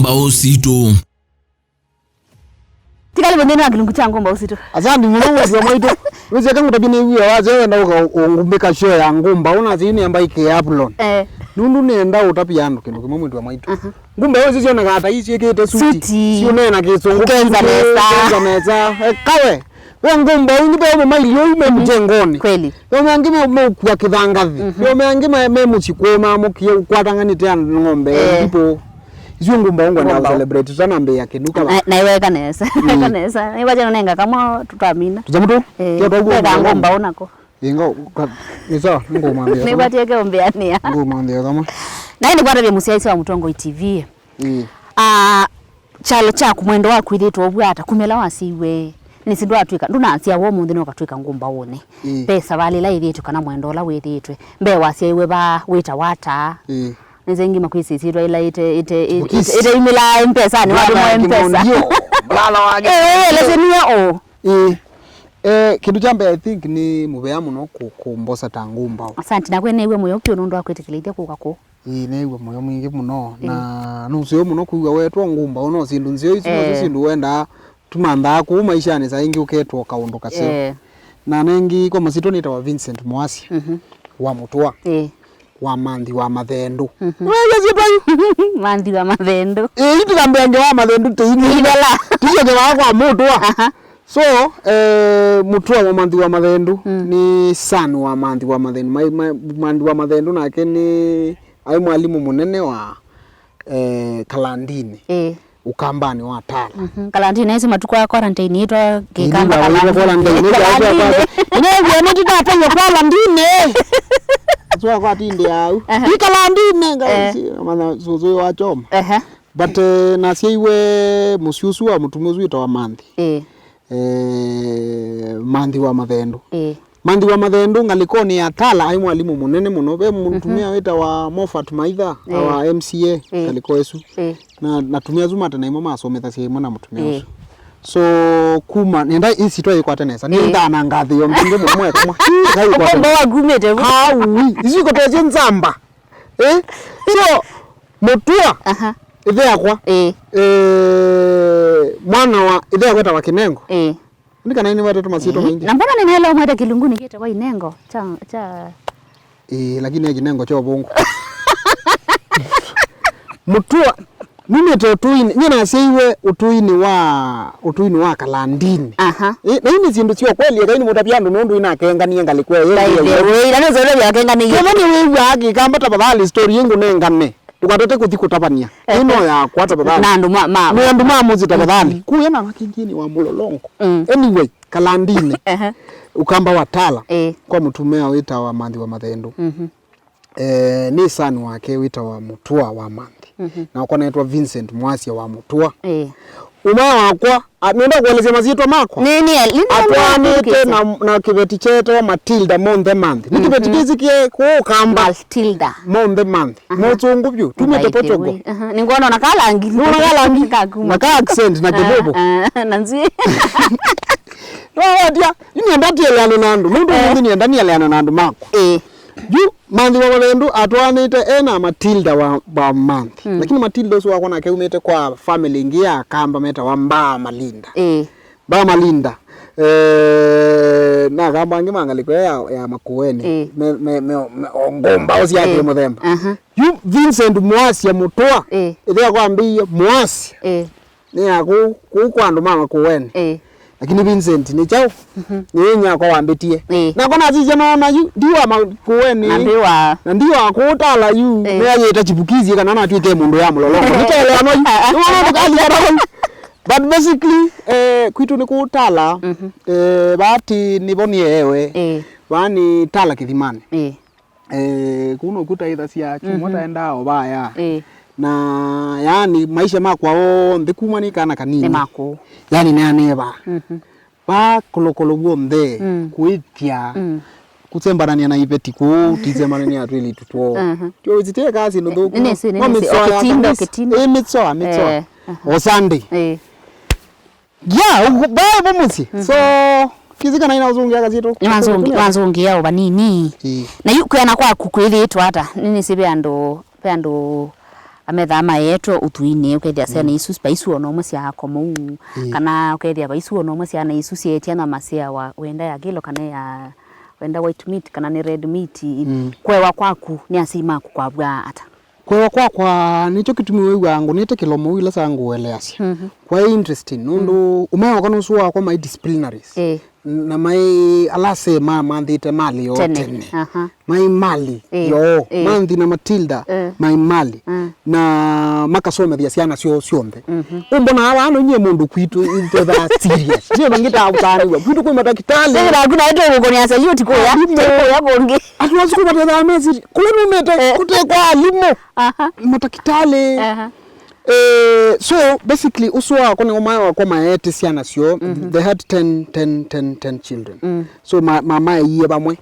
ngomba usito. Tikali bondeni akilungu cha ngomba usito. Azandi mulungu wa mwaito. Weze kama utabini wiya waze wenda ngumbeka show ya ngomba una zini amba ike upload. Nundu nenda utapiano kino kimo mwitu wa mwaito. Ngomba yozi sio nakata isi ekete suti. Sio nena kisongo kenza meza. Kawe. Wewe ngomba unyipe mailio ime mjengoni. Kweli. Wewe ngime kwa kidhangathi. Wewe ngime muchikoma mukiye kwatanganite ngombe ndipo. Izo ngomba wangu na celebrate sana mbe yake nuka. Na iwe kanesa. Kanesa. Iwa jana nenga kama tutamina. Tuzamuto? Kwa ngomba unako. Ingo nizo ngoma mbia. Ni batie ke ombeania. Ngoma mbia kama. Na ni kwata bya musiaisi wa Mutongo TV. Chalo cha kumwendo wa kwithitu obwata kumela wasiwe. Nisindu atwika ndunansia wo munthi no katwika ngomba wone. Pesa balila ithitu kana mwendo la withitwe. Mbe wasiwe ba wita wata. Nzengi makwisisirwa ila ite imila mpesa ni watu mwa mpesa. Lala wage. Lesenia Kitu jambe I think ni mubea muno kumbosa tangumba. Asante na kwene iwe moyo pyo nundu akwetekelethia kukako. Ne iwe moyo mwingi muno na nusio muno kuiwa wetu ngumba ono sindu nzio ici no sindu wenda tumanda ku maisha ni saingi uketwa kaunduka sio. Na nengi kwa masito ni tawa Vincent Mwasi. Wa Mutua. Wa Manthi wa Mathendu. Wewe zipai Manthi wa Mathendu. Itu kambia nje wa Mathendu teini ibala. Tiyo ke wa Mutua. So Mutua wa Manthi wa Mathendu ni son wa Manthi wa Mathendu. Manthi wa Mathendu nake ni ai mwalimu munene wa Kalandini. Ukambani wa Tala. Kalandini ese matuko ya quarantine itwa kikamba Kalandini. Nyewe ndio tutapanga Kalandini. Swa kwa tindi yao. Ikalandine ngasi maana zozo wa choma. But nasiwe musyusu wa mutumuzu itawa Manthi. Manthi wa Mathendu. Manthi wa Mathendu ngaliko ni Atala ai mwalimu munene muno be mutumia wita wa Moffat Maitha wa MCA ngaliko esu. Na natumia zumata na imama asometa sie mwana mutumia esu. So kuma nenda isi twa ikwata nesa ni ndana ngathi yo mtinge mwe kama kai kwa bomba wa gumete hawi isi ko teje nzamba so Mutua ithe yakwa mwana wa ithe yakwa ta Kinengo ndika nini watu masito mingi na mbona ninaelewa mweta Kilunguni kieta kwa Inengo cha lakini Kinengo cha bongo Mutua mimi tuini nyina siwe utuini wa Kalandini. Na hii zindu sio kweli kaini mutapiando nundu ina kengania ngalikwe wewe ina zote ya kengania kama ni wewe haki kamba tabali story yangu nengane tukatote kuthikutapania ino ya kwa tabali na nduma muzi tabali kuyena makingini wa Mulolongo anyway Kalandini ukamba wa Tala kwa mutumea wita wa Manthi wa Mathendu ni son wake wita wa Mutua wa Manthi na uko naitwa Vincent Mwasi wa Mutua uma wakwa nenda kuelezea mazito mako nini atwanite na kibeti cheto Matilda Month Month ni kibeti kizikie kukamba Matilda Month Month mozungu byo tumete pochoko ningoona nakalangi na ka accent na kibobo nanzi wadia ni ndati elano nandu mundu ni ndani elano nandu mako Ju Manthi wa Mathendu atwanite ena Matilda wa Manthi. Lakini Matilda uso wako na keumete kwa family ngia kamba meta wa Mbaa Malinda. Mbaa Malinda. Na kamba ngi mangaliko ya Makueni. Ngomba osi yake muthemba. Ju Vincent Mwasi ya Mutua. Ithia kwambia Mwasi. Ni aku kwandu mama Makueni. Lakini Vincent ni chao ni nyako wambetie na kona zizi naona yu ndiwa Makueni na ndiwa akutala yu meya yeta chipukizi kana na twite mundu ya Mulolongo nitele ano yu but basically kwitu ni kutala bati niboni ewe bani Tala Kithimani kuno kutaitha cia chumota endao baya na yani maisha makwao ndikumani kana kanini mako yani neba ba kolokolo bonde kuitia kutsembarania na ipeti ku tizemana ya twili tutwo tyo zite kazi ndo ndugu mitso o Sunday ba musi so kizika na inauzungia kazito wanzungia obanini na yuko yana kwa kukwili tu hata nini sibe ando amethama yeto utuine ukethia ciana isu spaisu ono mwe cia komu kana ukethia baisu ono mwe ciana isu cietia na macia wa wenda ya kilo kana ya wenda white meat kana ni red meat kwewa kwaku ni asima kwa bwa ata kwewa kwa nicho kitumi wangu nite kilomo ila sangu eleasia kwa interesting nundu umewa kono suwa kwa my disciplinaries na mai alase mandite mali yo tene mai mali yo mandi na Matilda mai mali na makasome vya siana sio siombe umbona abantu nye mundu kwitu into that serious je bangita abutani kwitu kwa madakitali ngira kuna ito ngoni asa yuti ko ya bonge atwazi ku bateza mezi kulunu mete kutekwa limo madakitali so basically uswa kone umayo kwa maete siana sio they had 10 children so mama yiye bamwe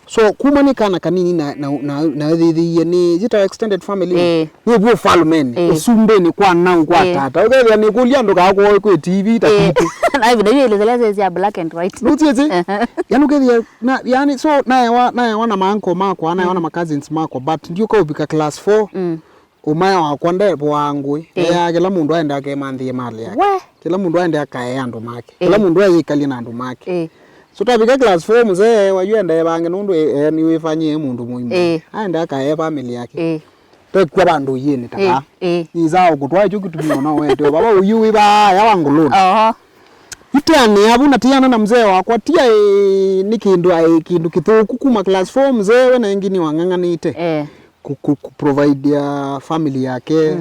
so kumanikana kanini na thithiye ni jita extended family ni bwo falmeni usumbeni kwa nau kwa tata ukethia ni kulia ndo ka kwa TV ta kitu na hivi ndio ile zile ya black and white nutiye yani ukethia yani so naye wana manko mako naye wana ma cousins mako but ndio kwa ubika class 4 umaya wakwa ndepo wangu ya kila mundu aende akemandhie mali yake kila mundu aende akae andu make kila mundu ayikali na andu make so tabika class 4 mzee wajua ndeye bange nundu ni wifanyie mundu muhimu aende akae family yake tekwa bandu yini taka izao kutwa icho kitumio na wewe baba uyu wiba ya wangu lulu itani abuna tiana na mzee wakwa tia ni kindu kithuku kuma class 4 mzee we na ngini wanganganite provide ya family yake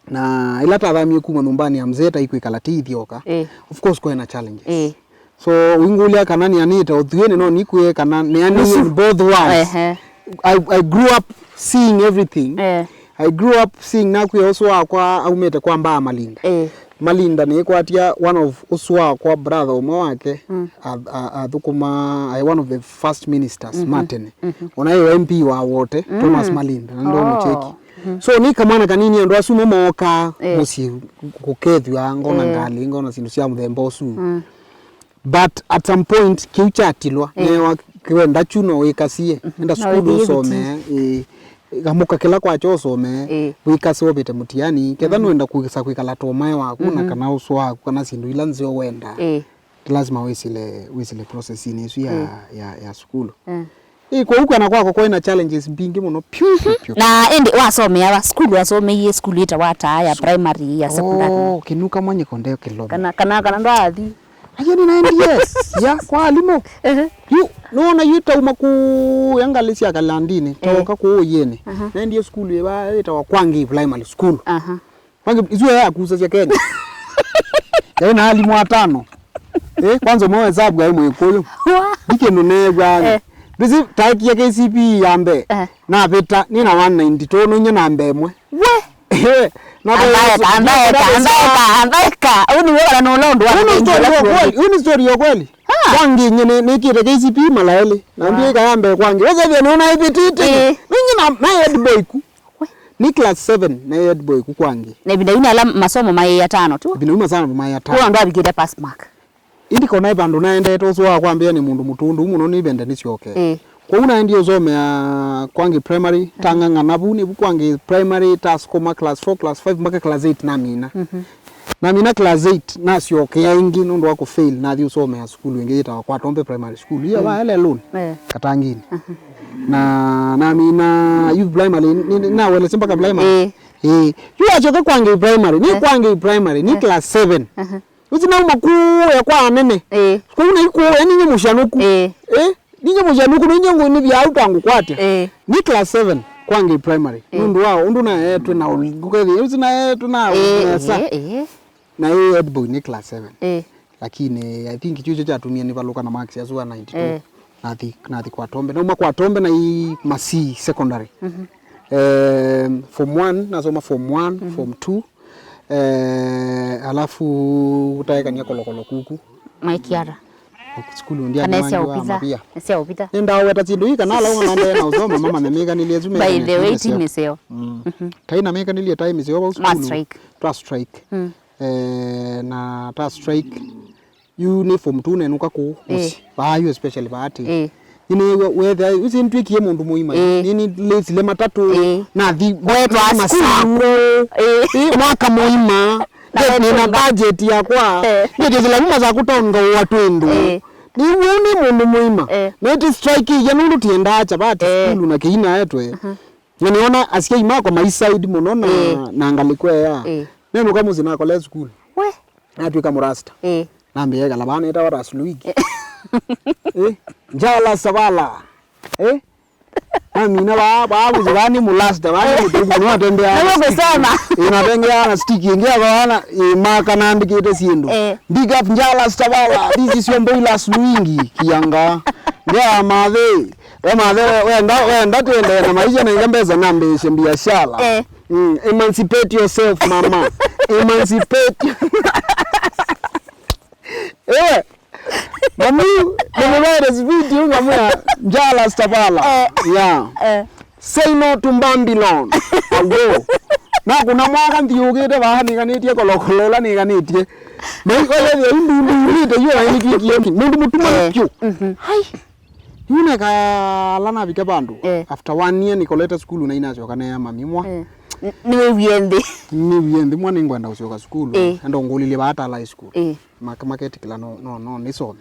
na ila tadhamie kuma nyumbani ya mzee taikuikala tithioka of course kwa na challenges so wingulia kanani anita uthiene no nikuye kana ni ani both ways I grew up seeing everything I grew up seeing nakuye oswa kwa aumete kwa mbaa Malinda Malinda ni kwatia one of uswa kwa brother umwe wake athukuma one of the first ministers Martin onayo MP wa wote Thomas Malinda ndo mcheki so ni kamwana kanini ndo asumo moka musi kukethwa ngona ngali ngona sindu cia muthemba usu but at some point kiuchatilwa ne kwenda chuno wikasie enda skulu usome gamuka kila kwa chosome wikase bete mutiani ketha nwenda kuisa kwikala tomae waku na kana uso waku kana sindu ila nzio wenda lazima wisile process ni isu ya skulu kwa huko na kwako kwa ina challenges mbingi muno pyu na ende wasomea wa skulu wasomeye skulu ita wata ya primary ya secondary kinuka mwenye kondeo kilo kana ndo athi ayeni na yes ya kwa alimo yu nona yuta umaku yangalisia kalandini toka ku yene na ndio skulu yeba ita wa Kwangi primary school Kwangi izwe ya kusa cia Kenya na alimu atano kwanza mwe hesabu ga imwe koyo dike nunegwa bizi taki ya KCP yambe na beta ni na 192 no nyina mbemwe na andaeka uni wewe na londo uni story ya kweli Kwangi nyene nikire KCP malaeli na mbie kayambe Kwangi wewe vile unaona ipitite nyina na head boy ku ni class 7 na head boy ku Kwangi na binda ina ala masomo mai ya 5 tu binda masomo mai ya 5 kwa ndo abigire pass mark indi kona bandu naende tozo wa kwambia ni mundu mutundu muno ni bende ni sioke kwa una ndio zome ya Kwangi primary tanganga nabuni Kwangi primary taskoma class 4 class 5 mpaka class 8 na mina na mina class 8 na sioke ya ingi ndo wako fail na ndio some ya school ingeta kwa Tombe primary school ya wale loan katangini na mina you primary na wale mpaka primary you achoka Kwangi primary ni Kwangi primary ni class 7 uzina umakuu ya kwa nene kwa una iko yani nye mushanuku ninye mushanuku ninye ngoni bya utangu kwate ni class 7 Kwangi primary ndu wao ndu na yetu na ulikukethi uzina yetu na sa na head boy ni class 7 lakini I think chucho cha tumia ni valuka na marks ya 92 na kwa Tombe na uma kwa Tombe na hii Masi secondary form 1 nasoma form 1 form 2 alafu utaeka nya kolokolo kuku maikiara skulu ndia mwanzo pia neseo upita nenda weta tindu hika nala ngana na uzoma mama memeka niliyezume by the way team neseo kaina meka nilie time neseo ba skulu to strike na ta strike uniform tu nenuka ku ba you especially baati ini wetha usintwikie mundu muima nini lezile matatu na thi wetwa masako mwaka muima nina budget yakwa ndizile muma kutonga watu endo ni mundu muima neti strike ya nundu tienda chabati skulu na kiina yetwe niona asikia imako my side muno na ngalikwe ya nemu kama zina kole school we natwika murasta nambiye kala bana eta warasu luigi njala sabala amina babu zibani mulasta bani mutubu watembea ndio kusema inatengea na stick ingia bana maka na ndikite siendo big up njala sabala this is your boy last luigi kianga ndia madhe wenda tuende na maisha na ngambeza nambe biashara emancipate yourself mama emancipate mami nimeweza video ngamia njala stabala say no to Babylon ago na kuna mwaka ndiugite bahani kanitie kolokolola ni kanitie niko yeye ndio yo ni kiki mundu mutuma pyo hai yune lana bika bandu after 1 year nikoleta school na inacho kana mami mwa ni wiende mwana ngwenda usioka school ndo ngulile bata high school market kila no nisome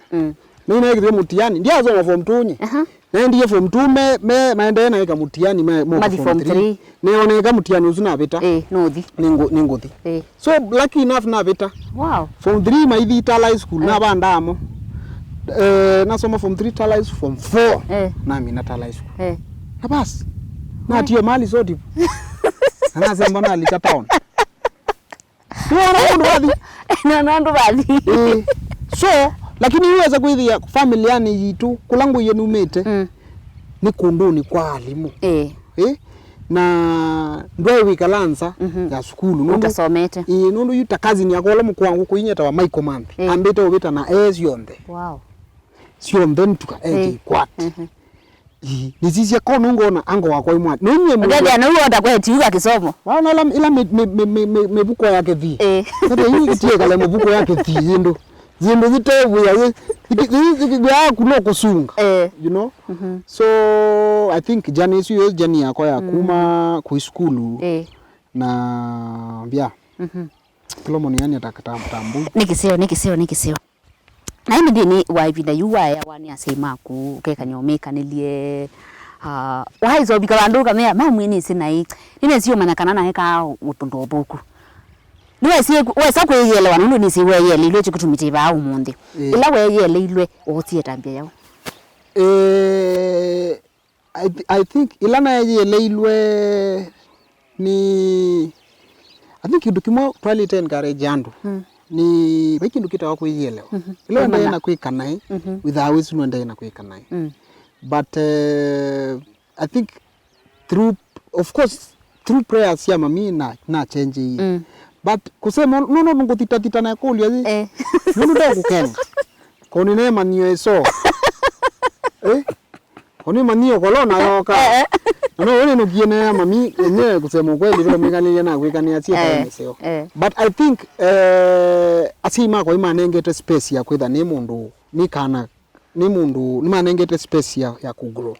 nina yeke mutiani ndio azo form 2 na ndiye form 2 maende na yeka mutiani mo form 3 neone mutiani uzuna beta nothi ningothi so lucky enough na beta wow form 3 maithi ta high school na bandamo nasoma form 3 ta high form 4 na mimi na ta high school na basi na tio mali sodi ana mbona alika town ndo baadhi so lakini uweza kuithia family yani yitu kulangu yenu umete ni kunduni kwa alimu na ndwe wikalanza ya skulu nundu utasomete nundu yuta kazi ni yakola mukwangu kuinyeta wa my command ambete obeta na yonde wow sionde ntuka kwat nizisia kono ngona ango wako imwa nenye mugende na uoda kwetu yuka kisomo wana ila mebuko yake thi sasa yini kitie kala mebuko yake thi zindo zitevu ya zikigwa kuno kusunga you know so I think jani siyo jani yako ya kuma ku skulu na bia kilomoni yani atakatambu nikisio na hii ndini waivida yuwaya wani asema ku keka nyomeka nilie waizo bika bandu kamera mamwini sinai nine sio manakana na heka utondo boku niwe sie wesa kweyelewa nundu ni siwe yele ilwe chikutumiti ba umundi ila we yele ilwe otie tambia yao I think ila na yele ilwe ni I think ndukimo quality encourage andu ni baki ndukita wako yelewa ila ndio na kuikanai without sino ndio na kuikanai but I think through of course through prayers ya mami na change but kusema no ngutita na kulia ndio ndo kukenga koni ne manio so koni manio kolona yoka no wale no kiene mami enyewe kusema kweli vile mikalia na kuikania sia sio but I think asima kwa imanengete space ya kwitha ni mundu ni kana ni mundu ni manengete space ya kugrow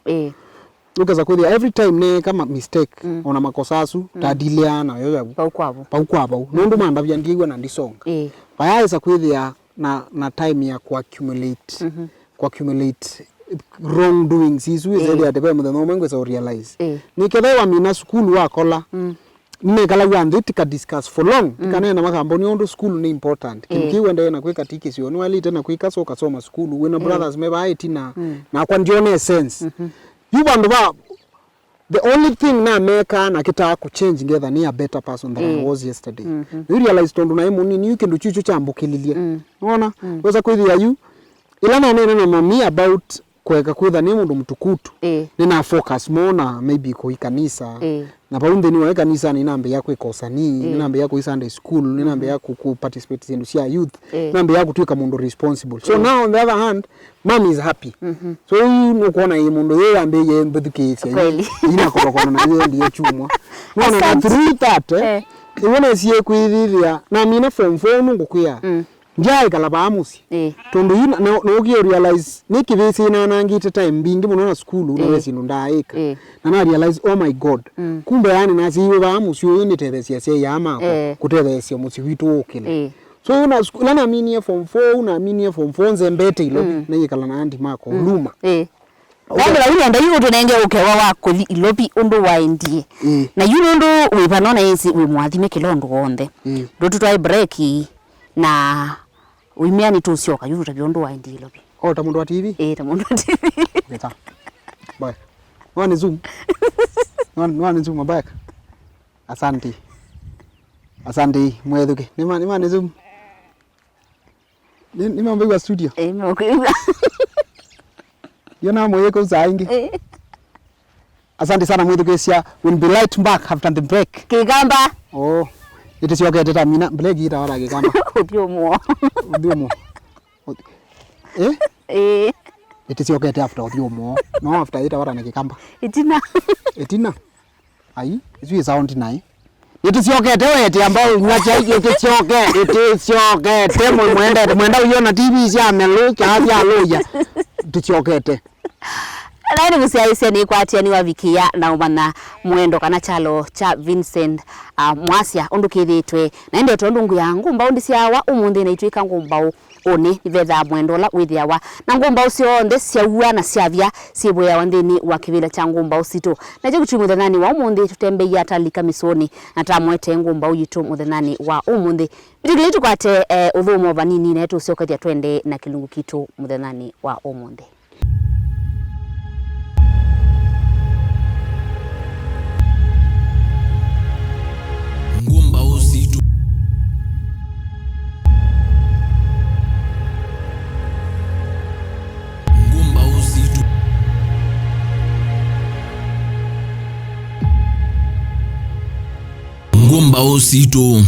ukaza kwithia every time ne kama mistake ona makosasu tadilia na yoyo paukwabo nundu manda bya ndigwa na ndisonga bayaiza kwithia na time ya accumulate wrong doings isu zedi atepe muthe no mengwe so realize nikelewa mina school wakola nikala wanditika discuss for long kanena makambo ni ondo school ni important kiwende na kweka tiki sio ni wali tena kwika so kasoma school wena brothers meba itina na kwa ndione sense you bandu ba the only thing na meka na kita ku change together ni a better person than I was yesterday you realize tondo na imu ni yuke ndo chucho chambukililia unaona weza kwithia you ila na nena mami about kweka kwitha ni mundu mtukutu nina focus mona maybe ko ikanisa na paunde ni wa kanisa ni nambe yako ikosani ni nambe yako Sunday school ni nambe yako ku participate in sia youth nambe yako tuika mundu responsible so now on the other hand mom is happy so you no kuona ye mundu ye ambe ye mbedukisi ina korokona na ye ndiye chumwa nona na through that iwona sie kwithiria na mina form 4 nungu kuya njai kala bamusi tondu ina no ki realize niki visi na nangite time bingi muno na school unawezi nundaika na realize oh my god kumbe yani naziwe bamusi uyu ni tethesia cia yama kutethesia musi witu ukile so una school na minie form 4 una minie form 4 nzembete ilobi na yikala na andi mako luma wabula uri anda yuko tunenge ukewa wako ilobi undu waindie na yuno ndo wipanona isi wimwathime kilondo gonde ndo tutwae break na wimiani tu sioka yuno tabiondo waindie ilobi ta mundu wa TV ta mundu wa TV eta bye wani zoom wani zoom back asante mwethuke ni zoom ni mambo ya studio Yona mweko zaingi. Asante sana mwithukecia. We'll be right back after the break. Kigamba. It is okay tata mina break ita wala kigamba. Udiomo. It is okay after udiomo. No after ita wala na kigamba. Etina. Ai, isu sound nai. It is okay tewe eti ambao nyacha it is okay. Temo mwenda uyona TV cia melu kia loja. Tuchokete Laini musiaise ni kwatia ni wavikia na umana mwendo kana chalo cha Vincent Mwasia ondukithitwe na ndio tondungu ya ngumba undi ciawa umundi na itwika ngumba oni ivetha mwendo la withiawa na ngumba ucio onde ciaua na ciavia cibwe wa ndini wa kivila cha ngumba usito na je guchi muthenani wa umundi tutembeia atalika misoni na tamwete ngumba uyitu muthenani wa umundi bitigilitu kwate uthumo vanini na tuciokatia twende na kilungu kitu muthenani wa umundi Ngumba Uzito.